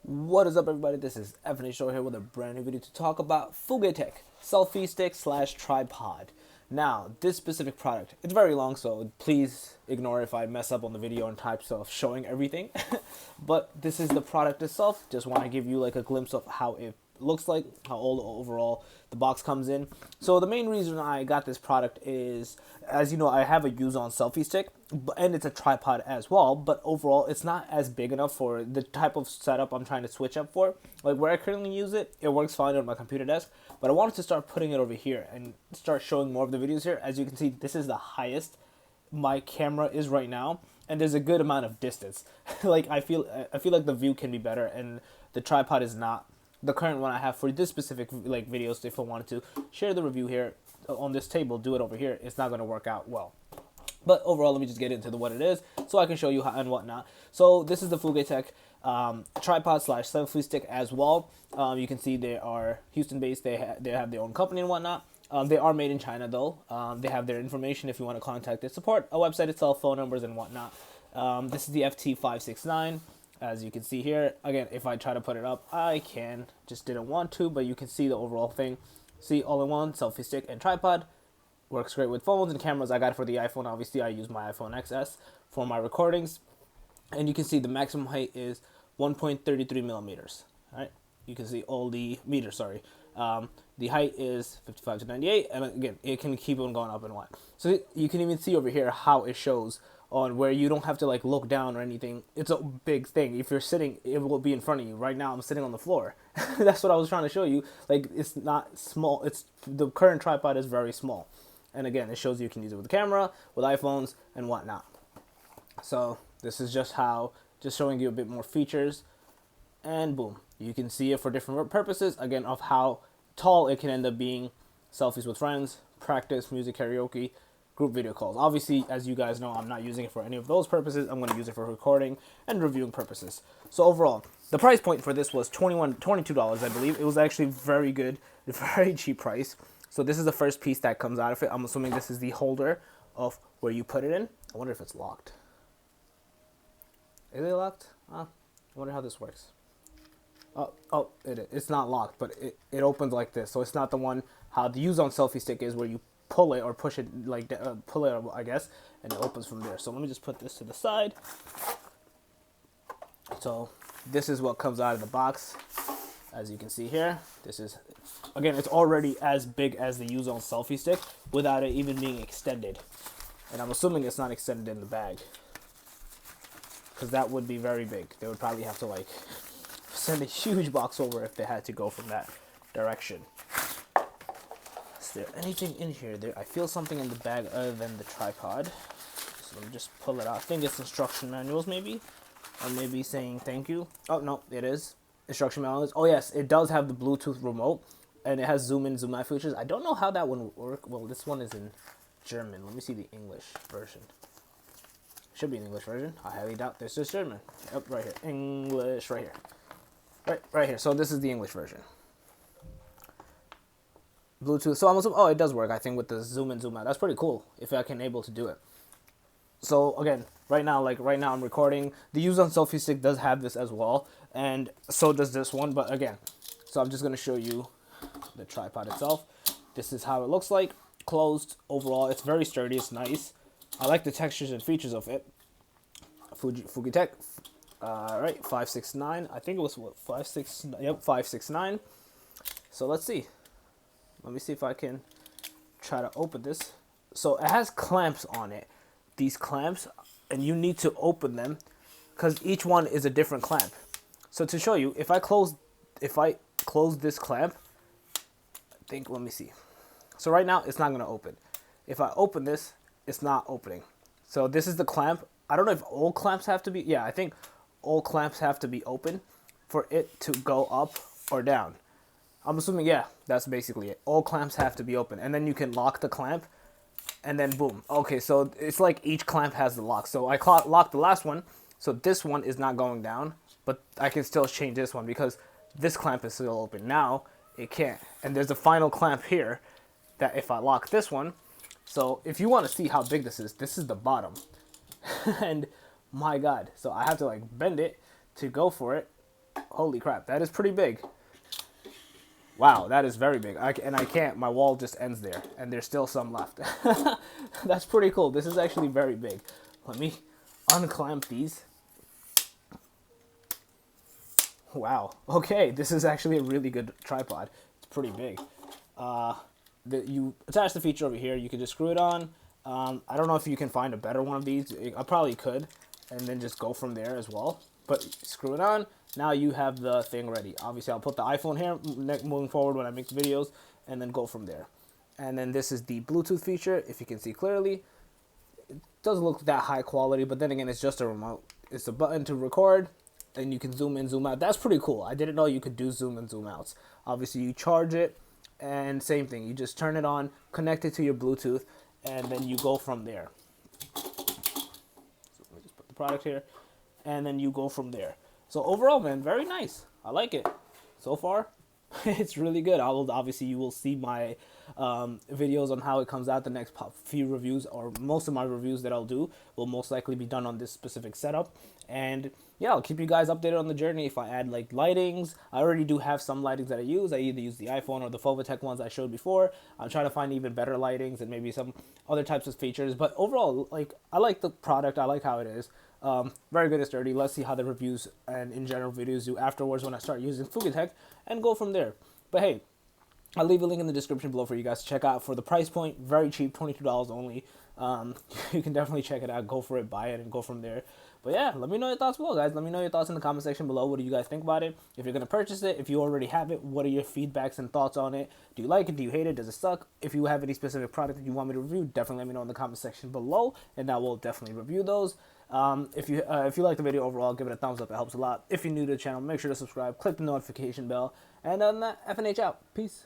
What is up, everybody? This is Evan Show here with a brand new video to talk about Fugetek selfie stick slash tripod. Now, this specific product, it's very long, so please ignore if I mess up on the video in types of showing everything. But this is the product itself. Just want to give you like a glimpse of how it looks like, how all overall the box comes in. So the main reason I got this product is, as you know, I have a use on selfie stick, and it's a tripod as well, but overall it's not as big enough for the type of setup I'm trying to switch up for. Like where I currently use it, it works fine on my computer desk, but I wanted to start putting it over here and start showing more of the videos here. As you can see, this is the highest my camera is right now, and there's a good amount of distance. Like I feel like the view can be better, and the tripod is not the current one I have for this specific like videos. If I wanted to share the review here on this table, do it over here, it's not going to work out well. But overall, let me just get into what it is so I can show you how and whatnot. So this is the Fugetek tripod slash selfie stick as well. You can see they are Houston based. They have their own company and whatnot. They are made in China though. They have their information if you want to contact their support, a website itself, phone numbers and whatnot. This is the FT569. As you can see here, again, if I try to put it up, I can. Just didn't want to, but you can see the overall thing. See, all-in-one selfie stick and tripod. Works great with phones and cameras. I got it for the iPhone. Obviously, I use my iPhone XS for my recordings. And you can see the maximum height is 1.33 millimeters. All right, you can see all the meters, sorry. The height is 55 to 98, and again, it can keep on going up and what. So you can even see over here how it shows on where you don't have to like look down or anything. It's a big thing. If you're sitting, it will be in front of you. Right now I'm sitting on the floor. That's what I was trying to show you. Like, it's not small. It's the current tripod is very small, and again, it shows you can use it with the camera, with iPhones and whatnot. So this is just showing you a bit more features, and boom, you can see it for different purposes, again, of how tall it can end up being. Selfies with friends, practice, music, karaoke, group video calls. Obviously, as you guys know, I'm not using it for any of those purposes. I'm going to use it for recording and reviewing purposes. So overall, the price point for this was $22, I believe. It was actually very good, very cheap price. So this is the first piece that comes out of it. I'm assuming this is the holder of where you put it in. I wonder if it's locked. Is it locked? I wonder how this works. Oh, it's not locked, but it opens like this. So it's not the one how the use on selfie stick is, where you pull it or push it, like pull it, I guess, and it opens from there. So let me just put this to the side. So this is what comes out of the box. As you can see here, this is, again, it's already as big as the use on selfie stick without it even being extended. And I'm assuming it's not extended in the bag, because that would be very big. They would probably have to like send a huge box over if they had to go from that direction. Is there anything in here? I feel something in the bag other than the tripod. So let me just pull it out. I think it's instruction manuals maybe, or maybe saying thank you. Oh no, it is instruction manuals. Oh yes, it does have the Bluetooth remote, and it has zoom in, zoom out features. I don't know how that one would work. Well, this one is in German. Let me see the English version. Should be an English version. I highly doubt this is German. Yep, right here. English, right here. Right here. So this is the English version. Bluetooth. So I'm assuming, oh, it does work, I think, with the zoom in, zoom out. That's pretty cool if I can able to do it. So again, right now I'm recording. The use on selfie stick does have this as well, and so does this one. But again, so I'm just going to show you the tripod itself. This is how it looks like closed. Overall, it's very sturdy. It's nice. I like the textures and features of it. Fugetek, right, 569. I think it was what, 569. Yep, 569. So let's see. Let me see if I can try to open this. So it has clamps on it. These clamps, and you need to open them because each one is a different clamp. So to show you, if I close this clamp, I think, let me see. So right now it's not going to open. If I open this, it's not opening. So this is the clamp. I don't know if all clamps have to be, yeah, I think all clamps have to be open for it to go up or down. I'm assuming, yeah, that's basically it. All clamps have to be open, and then you can lock the clamp, and then boom. Okay, so it's like each clamp has the lock. So I locked the last one, so this one is not going down, but I can still change this one because this clamp is still open. Now it can't, and there's a final clamp here that if I lock this one, so if you want to see how big this is the bottom. And my God, so I have to like bend it to go for it, Holy crap, that is pretty big. Wow, that is very big. And I can't, my wall just ends there, and there's still some left. That's pretty cool. This is actually very big. Let me unclamp these. Wow. Okay, this is actually a really good tripod. It's pretty big. You attach the feature over here. You can just screw it on. I don't know if you can find a better one of these. I probably could, and then just go from there as well. But screw it on. Now you have the thing ready. Obviously, I'll put the iPhone here moving forward when I make the videos, and then go from there. And then this is the Bluetooth feature. If you can see clearly, it doesn't look that high quality, but then again, it's just a remote. It's a button to record, and you can zoom in, zoom out. That's pretty cool. I didn't know you could do zoom in, zoom outs. Obviously, you charge it, and same thing. You just turn it on, connect it to your Bluetooth, and then you go from there. So let me just put the product here, and then you go from there. So overall, man, very nice. I like it. So far, it's really good. Obviously, you will see my videos on how it comes out. The next few reviews, or most of my reviews that I'll do, will most likely be done on this specific setup. And yeah, I'll keep you guys updated on the journey. If I add like lightings, I already do have some lightings that I use. I either use the iPhone or the Fugetek ones I showed before. I'm trying to find even better lightings and maybe some other types of features. But overall, like, I like the product. I like how it is. Very good and sturdy. Let's see how the reviews and in general videos do afterwards when I start using Fugetek, and go from there. But hey, I'll leave a link in the description below for you guys to check out. For the price point, very cheap, $22 only. You can definitely check it out, go for it, buy it, and go from there. But yeah, let me know your thoughts below, guys. Let me know your thoughts in the comment section below. What do you guys think about it? If you're going to purchase it, if you already have it, what are your feedbacks and thoughts on it? Do you like it? Do you hate it? Does it suck? If you have any specific product that you want me to review, definitely let me know in the comment section below, and I will definitely review those. If you like the video overall, give it a thumbs up. It helps a lot. If you're new to the channel, make sure to subscribe, click the notification bell, and other than that, F and H out. Peace.